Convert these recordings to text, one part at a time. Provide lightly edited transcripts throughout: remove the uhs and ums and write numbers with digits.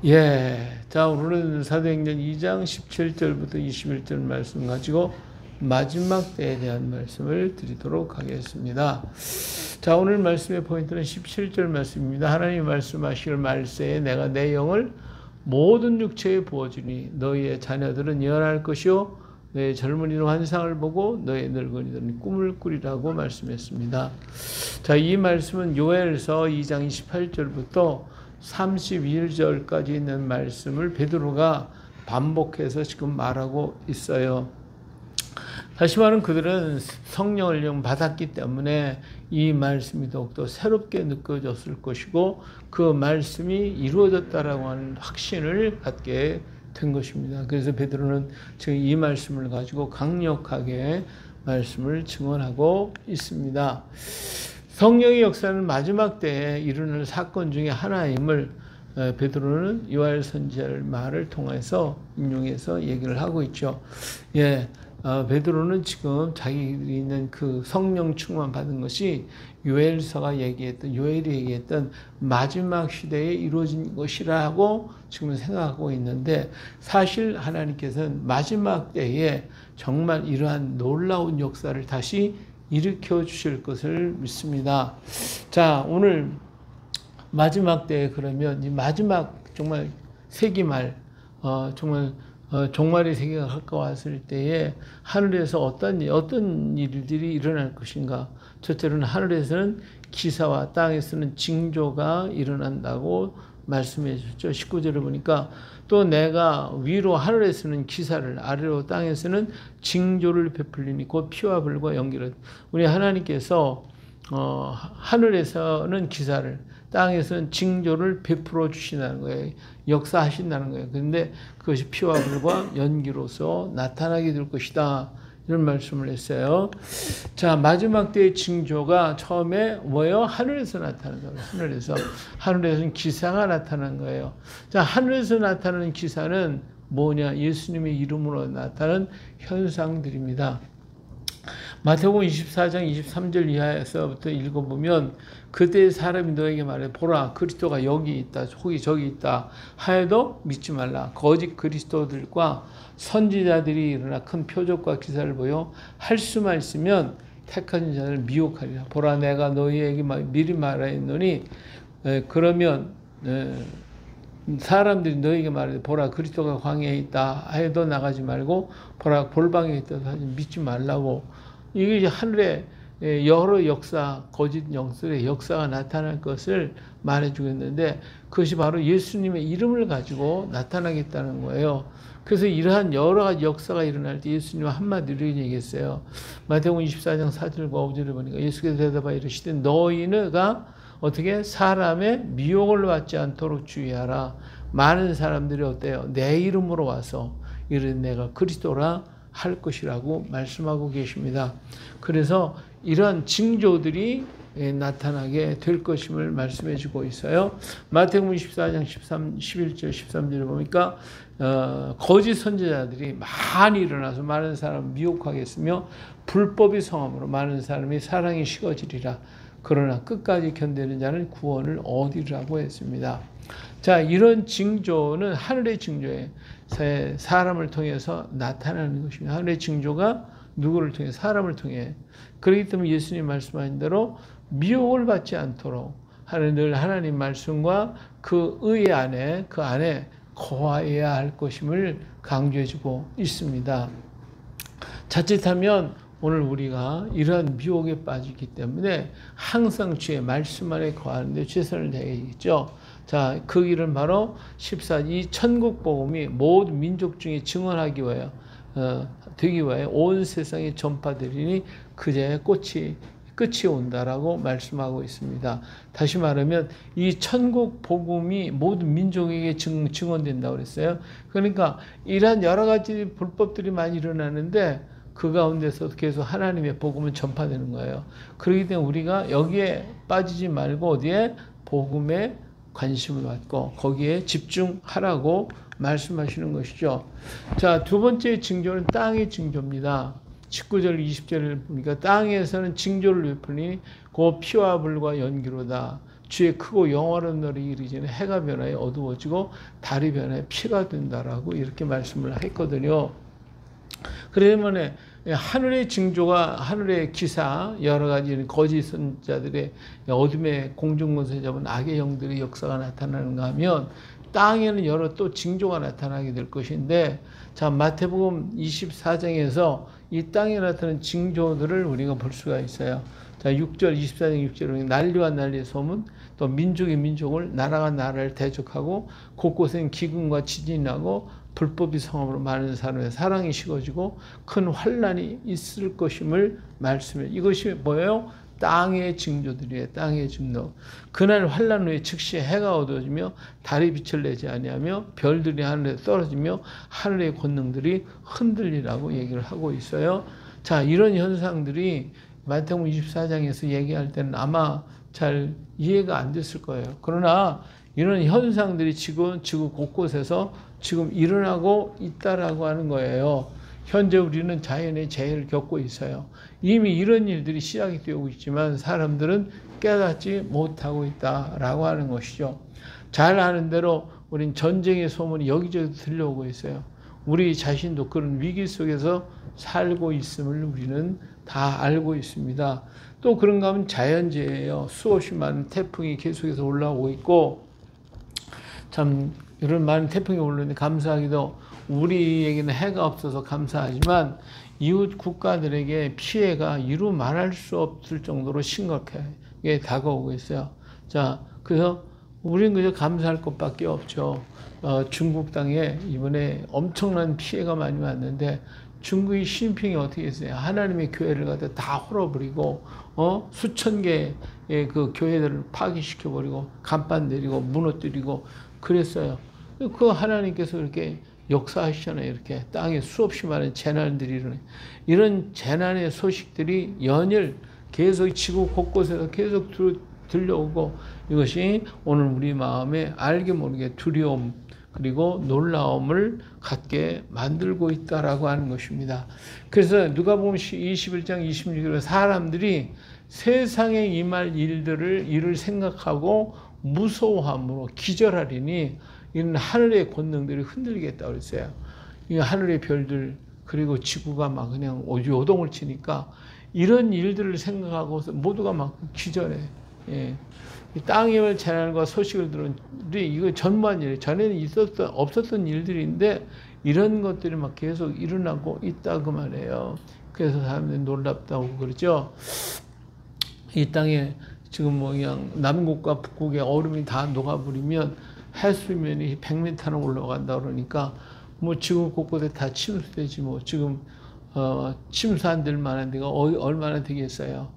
예. 자, 오늘은 사도행전 2장 17절부터 21절 말씀 가지고 마지막 때에 대한 말씀을 드리도록 하겠습니다. 자, 오늘 말씀의 포인트는 17절 말씀입니다. 하나님 말씀하시길 말세에 내가 내 영을 모든 육체에 부어주니 너희의 자녀들은 예언할 것이요 너희 젊은이는 환상을 보고 너희 늙은이들은 꿈을 꾸리라고 말씀했습니다. 자, 이 말씀은 요엘서 2장 28절부터 31절까지 있는 말씀을 베드로가 반복해서 지금 말하고 있어요. 다시 말하면 그들은 성령을 영 받았기 때문에 이 말씀이 더욱더 새롭게 느껴졌을 것이고 그 말씀이 이루어졌다라고 하는 확신을 갖게 된 것입니다. 그래서 베드로는 지금 이 말씀을 가지고 강력하게 말씀을 증언하고 있습니다. 성령의 역사는 마지막 때에 일어날 사건 중에 하나임을 베드로는 요엘 선지자의 말을 통해서 인용해서 얘기를 하고 있죠. 예, 베드로는 지금 자기들이 있는 그 성령 충만 받은 것이 요엘이 얘기했던 마지막 시대에 이루어진 것이라고 지금 생각하고 있는데 사실 하나님께서는 마지막 때에 정말 이러한 놀라운 역사를 다시 일으켜 주실 것을 믿습니다. 자, 오늘 마지막 때에 그러면 이 마지막 정말 세기말, 종말의 세계가 가까웠을 때에 하늘에서 어떤 일들이 일어날 것인가? 첫째로는 하늘에서는 기사와 땅에서는 징조가 일어난다고 말씀해 주셨죠. 19절에 보니까 또 내가 위로 하늘에서는 기사를 아래로 땅에서는 징조를 베풀리니 곧 피와 불과 연기를 우리 하나님께서 하늘에서는 기사를 땅에서는 징조를 베풀어 주신다는 거예요. 역사하신다는 거예요. 그런데 그것이 피와 불과 연기로서 나타나게 될 것이다. 이런 말씀을 했어요. 자, 마지막 때의 징조가 처음에 뭐예요? 하늘에서 나타나는 거예요. 하늘에서는 기사가 나타난 거예요. 자, 하늘에서 나타나는 기사는 뭐냐? 예수님의 이름으로 나타나는 현상들입니다. 마태복음 24장 23절 이하에서부터 읽어보면 그때 사람이 너에게 말해 보라 그리스도가 여기 있다 혹이 저기 있다 하여도 믿지 말라. 거짓 그리스도들과 선지자들이 일어나 큰 표적과 기사를 보여 할 수만 있으면 택하신 자를 미혹하리라. 보라 내가 너희에게 미리 말하였노니 그러면 사람들이 너희에게 말해 보라 그리스도가 광야에 있다 해도 나가지 말고 보라 골방에 있다 하지 믿지 말라고. 이게 이제 하늘에 여러 역사, 거짓 영술의 역사가 나타날 것을 말해주고 있는데 그것이 바로 예수님의 이름을 가지고 나타나겠다는 거예요. 그래서 이러한 여러 가지 역사가 일어날 때 예수님은 한마디로 얘기했어요. 마태복음 24장 4절과 5절을 보니까 예수께서 대답하여 이르시되 너희가 어떻게 사람의 미혹을 받지 않도록 주의하라. 많은 사람들이 어때요? 내 이름으로 와서 이르되 내가 그리스도라 할 것이라고 말씀하고 계십니다. 그래서 이런 징조들이 나타나게 될 것임을 말씀해 주고 있어요. 마태복음 24장 11절 13절을 보니까 거짓 선지자들이 많이 일어나서 많은 사람을 미혹하게 했으며 불법의 성함으로 많은 사람이 사랑이 식어지리라. 그러나 끝까지 견디는 자는 구원을 얻으리라고 했습니다. 자, 이런 징조는 하늘의 징조예요. 사람을 통해서 나타나는 것입니다. 하늘의 징조가 누구를 통해? 사람을 통해. 그렇기 때문에 예수님 말씀하신 대로 미혹을 받지 않도록 늘 하나님 말씀과 그 의 안에 그 안에 거하여야 할 것임을 강조해주고 있습니다. 자칫하면 오늘 우리가 이러한 미혹에 빠지기 때문에 항상 주의 말씀 안에 거하는 데 최선을 다해야겠죠. 자, 그 일은 바로 14이 천국 복음이 모든 민족 중에 증언하기 위하여 되기 위하여 온 세상에 전파되리니 그제야 끝이 온다라고 말씀하고 있습니다. 다시 말하면 이 천국 복음이 모든 민족에게 증언된다고 그랬어요. 그러니까 이러한 여러 가지 불법들이 많이 일어나는데 그 가운데서 계속 하나님의 복음은 전파되는 거예요. 그렇기 때문에 우리가 여기에 빠지지 말고 어디에 복음에 관심을 갖고 거기에 집중하라고 말씀하시는 것이죠. 자, 두 번째 징조는 땅의 징조입니다. 19절 20절을 보니까 땅에서는 징조를 베풀니 그 피와 불과 연기로다. 주의 크고 영원한 날이 이르기 전에 해가 변하여 어두워지고 달이 변하여 피가 된다라고 이렇게 말씀을 했거든요. 그러면 하늘의 징조가 하늘의 기사 여러 가지 거짓 선자들의 어둠의 공중권세 잡은 악의 영들의 역사가 나타나는가 하면 땅에는 여러 또 징조가 나타나게 될 것인데 자 마태복음 24장에서 이 땅에 나타나는 징조들을 우리가 볼 수가 있어요. 자 6절 24장 6절에 난리와 난리의 소문 또 민족이 민족을 나라가 나라를 대적하고 곳곳엔 기근과 지진이 나고 불법이 성함으로 많은 사람의 사랑이 식어지고 큰 환난이 있을 것임을 말씀해. 이것이 뭐예요? 땅의 징조들이에요. 땅의 징조. 그날 환난 후에 즉시 해가 어두워지며 달이 빛을 내지 아니하며 별들이 하늘에 떨어지며 하늘의 권능들이 흔들리라고 얘기를 하고 있어요. 자, 이런 현상들이 마태복음 24장에서 얘기할 때는 아마 잘 이해가 안 됐을 거예요. 그러나 이런 현상들이 지금 지구 곳곳에서 지금 일어나고 있다라고 하는 거예요. 현재 우리는 자연의 재해를 겪고 있어요. 이미 이런 일들이 시작이 되고 있지만 사람들은 깨닫지 못하고 있다라고 하는 것이죠. 잘 아는 대로 우린 전쟁의 소문이 여기저기 들려오고 있어요. 우리 자신도 그런 위기 속에서 살고 있음을 우리는 다 알고 있습니다. 또 그런가 하면 자연재해예요. 수없이 많은 태풍이 계속해서 올라오고 있고 참 이런 많은 태풍이 올라오는데 감사하기도 우리에게는 해가 없어서 감사하지만 이웃 국가들에게 피해가 이루 말할 수 없을 정도로 심각하게 다가오고 있어요. 자, 그래서 우리는 그저 감사할 것밖에 없죠. 중국 땅에 이번에 엄청난 피해가 많이 왔는데 중국의 시진핑이 어떻게 했어요? 하나님의 교회를 갖다 다 헐어버리고 수천 개의 그 교회들을 파괴시켜버리고 간판 내리고 무너뜨리고 그랬어요. 그 하나님께서 이렇게 역사하시잖아요. 이렇게 땅에 수없이 많은 재난들이 일어나요. 이런 재난의 소식들이 연일 계속 지구 곳곳에서 계속 들려오고 이것이 오늘 우리 마음에 알게 모르게 두려움 그리고 놀라움을 갖게 만들고 있다라고 하는 것입니다. 그래서 누가복음 21장 26절에 사람들이 세상에 임할 일을 생각하고 무서워함으로 기절하리니 이는 하늘의 권능들이 흔들리겠다고 그랬어요. 이 하늘의 별들 그리고 지구가 막 그냥 요동을 치니까 이런 일들을 생각하고서 모두가 막 기절해. 예. 땅의 재난과 소식을 들은 이거 전무한 일이에요. 전에는 없었던 일들인데 이런 것들이 막 계속 일어나고 있다고 말해요. 그래서 사람들이 놀랍다고 그러죠. 이 땅에 지금 뭐 그냥 남극과 북극의 얼음이 다 녹아버리면 해수면이 100m나 올라간다 그러니까 뭐 지구 곳곳에 다 침수되지 뭐 지금 침수 안 될 만한 데가 얼마나 되겠어요.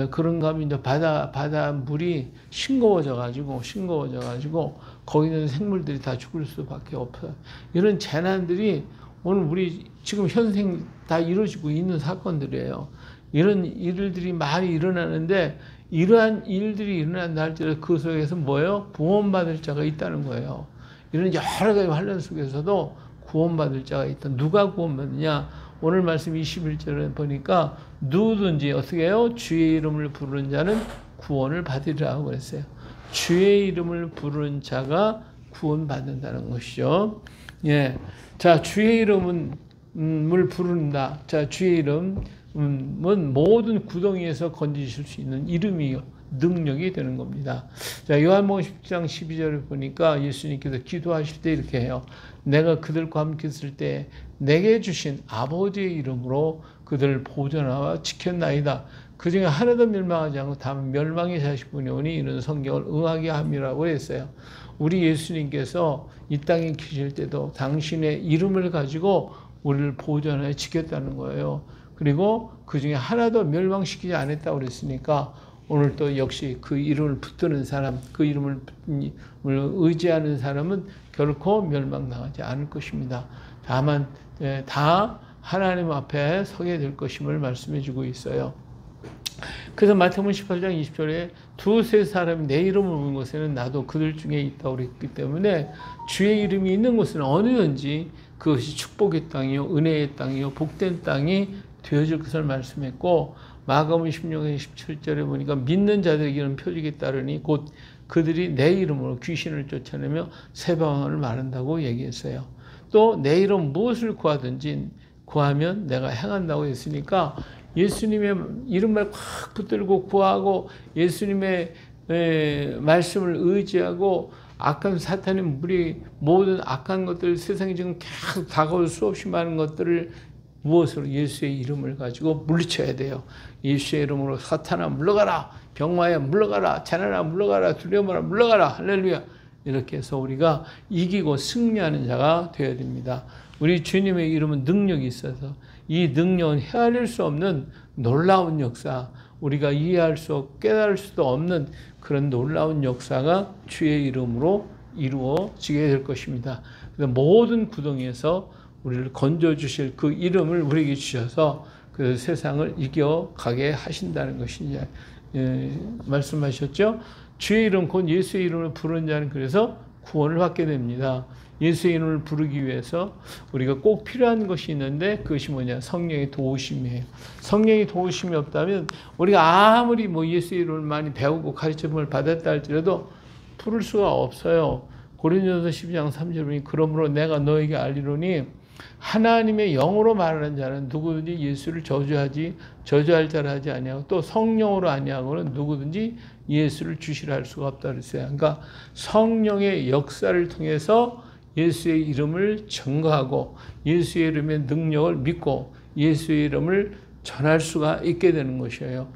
그런가 하면 이제 바다 물이 싱거워져 가지고 거기 있는 생물들이 다 죽을 수밖에 없어요. 이런 재난들이 오늘 우리 지금 현생 다 이루어지고 있는 사건들이에요. 이런 일들이 많이 일어나는데 이러한 일들이 일어난다 할지라도 그 속에서 뭐예요? 구원받을 자가 있다는 거예요. 이런 여러 가지 환난 속에서도 구원받을 자가 있다. 누가 구원받느냐? 오늘 말씀 21절에 보니까 누구든지 어떻게 해요? 주의 이름을 부르는 자는 구원을 받으리라고 그랬어요. 주의 이름을 부르는 자가 구원받는다는 것이죠. 예. 자, 주의 이름을 부른다. 자, 주의 이름은 모든 구덩이에서 건지실 수 있는 이름이요. 능력이 되는 겁니다. 자, 요한복음 10장 12절을 보니까 예수님께서 기도하실 때 이렇게 해요. 내가 그들과 함께 있을 때 내게 주신 아버지의 이름으로 그들을 보존하와 지켰나이다. 그 중에 하나도 멸망하지 않고 다만 멸망의 자식뿐이 오니 이런 성경을 응하게 함이라고 했어요. 우리 예수님께서 이 땅에 계실 때도 당신의 이름을 가지고 우리를 보존하여 지켰다는 거예요. 그리고 그 중에 하나도 멸망시키지 않았다고 그랬으니까 오늘 또 역시 그 이름을 붙드는 사람, 그 이름을 의지하는 사람은 결코 멸망당하지 않을 것입니다. 다만 다 하나님 앞에 서게 될 것임을 말씀해 주고 있어요. 그래서 마태복음 18장 20절에 두세 사람이 내 이름을 부르는 곳에는 나도 그들 중에 있다고 그랬기 때문에 주의 이름이 있는 곳은 어느든지 그것이 축복의 땅이요 은혜의 땅이요 복된 땅이 되어질 것을 말씀했고 마가복음 16장 17절에 보니까 믿는 자들에게는 표적이 따르니 곧 그들이 내 이름으로 귀신을 쫓아내며 새 방언을 말한다고 얘기했어요. 또 내 이름 무엇을 구하든지 구하면 내가 행한다고 했으니까 예수님의 이름을 확 붙들고 구하고 예수님의 말씀을 의지하고 악한 사탄의 무리 모든 악한 것들 세상에 지금 계속 다가올 수 없이 많은 것들을 무엇으로 예수의 이름을 가지고 물리쳐야 돼요. 예수의 이름으로 사탄아 물러가라, 병마야 물러가라, 자나나 물러가라, 두려워라 물러가라, 할렐루야. 이렇게 해서 우리가 이기고 승리하는 자가 되어야 됩니다. 우리 주님의 이름은 능력이 있어서 이 능력은 헤아릴 수 없는 놀라운 역사, 우리가 이해할 수 없고 깨달을 수도 없는 그런 놀라운 역사가 주의 이름으로 이루어지게 될 것입니다. 그래서 모든 구덩이에서 우리를 건져주실 그 이름을 우리에게 주셔서 그 세상을 이겨가게 하신다는 것이 이제 말씀하셨죠. 주의 이름 곧 예수의 이름을 부르는 자는 그래서 구원을 받게 됩니다. 예수의 이름을 부르기 위해서 우리가 꼭 필요한 것이 있는데 그것이 뭐냐? 성령의 도우심이에요. 성령의 도우심이 없다면 우리가 아무리 뭐 예수의 이름을 많이 배우고 가르침을 받았다 할지라도 부를 수가 없어요. 고린도전서 12장 3절에 보니 그러므로 내가 너에게 알리노니 하나님의 영으로 말하는 자는 누구든지 예수를 저주할 자를 하지 아니하고 또 성령으로 아니하고는 누구든지 예수를 주시라 할 수가 없다 그랬어요. 그러니까 성령의 역사를 통해서 예수의 이름을 증거하고 예수의 이름의 능력을 믿고 예수의 이름을 전할 수가 있게 되는 것이에요.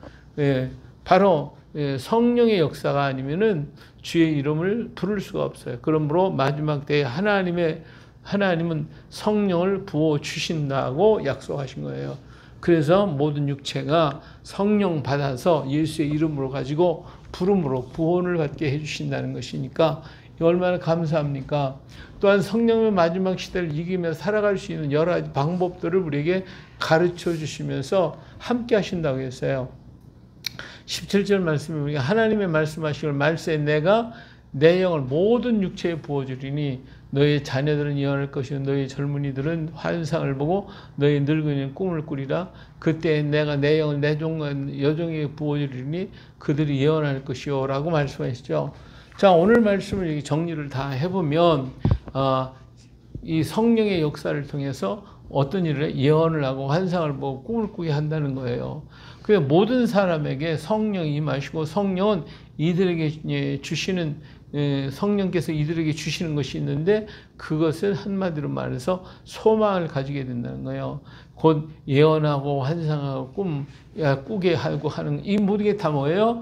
바로 성령의 역사가 아니면은 주의 이름을 부를 수가 없어요. 그러므로 마지막 때에 하나님은 성령을 부어 주신다고 약속하신 거예요. 그래서 모든 육체가 성령 받아서 예수의 이름으로 가지고 부름으로 구원을 받게 해주신다는 것이니까 얼마나 감사합니까? 또한 성령의 마지막 시대를 이기며 살아갈 수 있는 여러 가지 방법들을 우리에게 가르쳐 주시면서 함께 하신다고 했어요. 17절 말씀에 우리가 하나님의 말씀하시길 말세 내가 내 영을 모든 육체에 부어주리니 너희 자녀들은 예언할 것이요 너희 젊은이들은 환상을 보고 너희 늙은이는 꿈을 꾸리라. 그때 내가 내 영을 내 여종에게 부어주리니 그들이 예언할 것이요 라고 말씀하시죠. 자, 오늘 말씀을 정리를 다 해보면 이 성령의 역사를 통해서 어떤 일을 예언을 하고 환상을 보고 꿈을 꾸게 한다는 거예요. 그래서 모든 사람에게 성령이 임하시고 성령은 이들에게 주시는 성령께서 이들에게 주시는 것이 있는데 그것은 한마디로 말해서 소망을 가지게 된다는 거예요. 곧 예언하고 환상하고 꾸게 하고 하는 이 모든 게 다 뭐예요?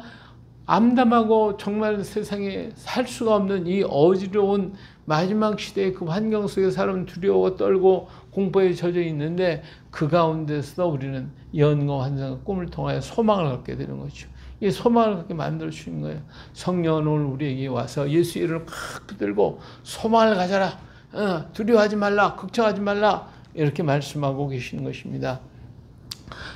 암담하고 정말 세상에 살 수가 없는 이 어지러운 마지막 시대의 그 환경 속에 사람은 두려워 떨고 공포에 젖어 있는데 그 가운데서 우리는 예언과 환상과 꿈을 통하여 소망을 갖게 되는 거죠. 이 소망을 갖게 만들어 주신 거예요. 성령은 오늘 우리에게 와서 예수 이름을 확 붙들고 소망을 가져라. 두려워하지 말라. 걱정하지 말라. 이렇게 말씀하고 계시는 것입니다.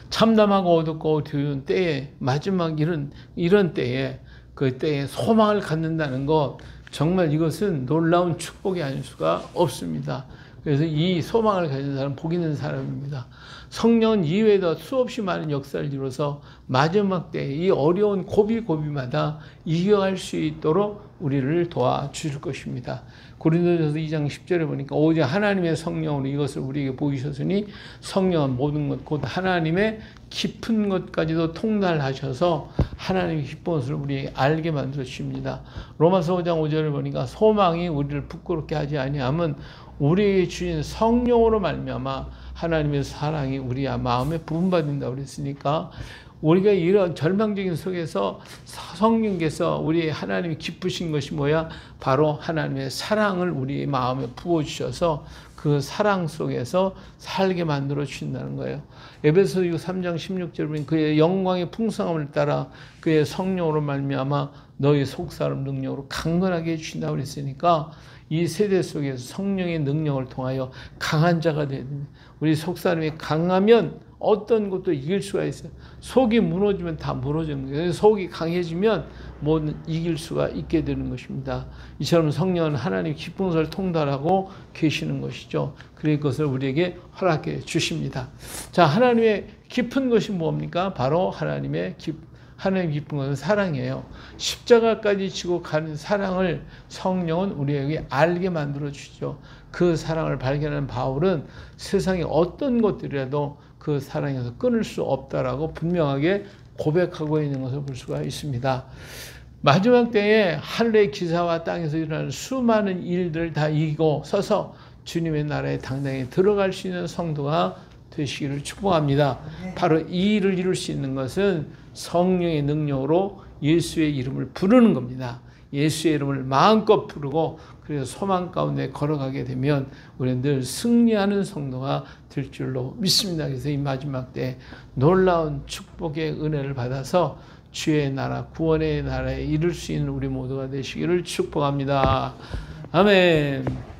참담하고 어둡고 어두운 때에 마지막 이런 때에 그 때에 소망을 갖는다는 것 정말 이것은 놀라운 축복이 아닐 수가 없습니다. 그래서 이 소망을 가진 사람은 복 있는 사람입니다. 성령은 이외에도 수없이 많은 역사를 이루어서 마지막 때에 이 어려운 고비마다 이겨갈 수 있도록 우리를 도와주실 것입니다. 고린도전서 2장 10절에 보니까 오직 하나님의 성령으로 이것을 우리에게 보이셨으니 성령은 모든 것 곧 하나님의 깊은 것까지도 통달하셔서 하나님의 깊은 것을 우리에게 알게 만들어 주십니다. 로마서 5장 5절을 보니까 소망이 우리를 부끄럽게 하지 아니하면 우리에게 주신 성령으로 말미암아 하나님의 사랑이 우리 마음에 부음받는다고 그랬으니까 우리가 이런 절망적인 속에서 성령께서 우리 하나님이 기쁘신 것이 뭐야? 바로 하나님의 사랑을 우리 마음에 부어주셔서 그 사랑 속에서 살게 만들어 주신다는 거예요. 에베소서 3장 16절에 보면 그의 영광의 풍성함을 따라 그의 성령으로 말미암아 너희 속사람 능력으로 강건하게 해주신다고 그랬으니까 이 세대 속에서 성령의 능력을 통하여 강한 자가 되야 됩니다. 우리 속사람이 강하면 어떤 것도 이길 수가 있어요. 속이 무너지면 다 무너지는 거예요. 속이 강해지면 뭐든 이길 수가 있게 되는 것입니다. 이처럼 성령은 하나님 깊은 것을 통달하고 계시는 것이죠. 그럴 것을 우리에게 허락해 주십니다. 자, 하나님의 깊은 것이 뭡니까? 바로 하나님 기쁜 것은 사랑이에요. 십자가까지 지고 가는 사랑을 성령은 우리에게 알게 만들어 주죠. 그 사랑을 발견한 바울은 세상의 어떤 것들이라도 그 사랑에서 끊을 수 없다라고 분명하게 고백하고 있는 것을 볼 수가 있습니다. 마지막 때에 하늘의 기사와 땅에서 일어나는 수많은 일들을 다 이기고 서서 주님의 나라에 당당히 들어갈 수 있는 성도가 되시기를 축복합니다. 바로 이 일을 이룰 수 있는 것은 성령의 능력으로 예수의 이름을 부르는 겁니다. 예수의 이름을 마음껏 부르고 그래서 소망 가운데 걸어가게 되면 우리는 늘 승리하는 성도가 될 줄로 믿습니다. 그래서 이 마지막 때 놀라운 축복의 은혜를 받아서 주의 나라, 구원의 나라에 이룰 수 있는 우리 모두가 되시기를 축복합니다. 아멘.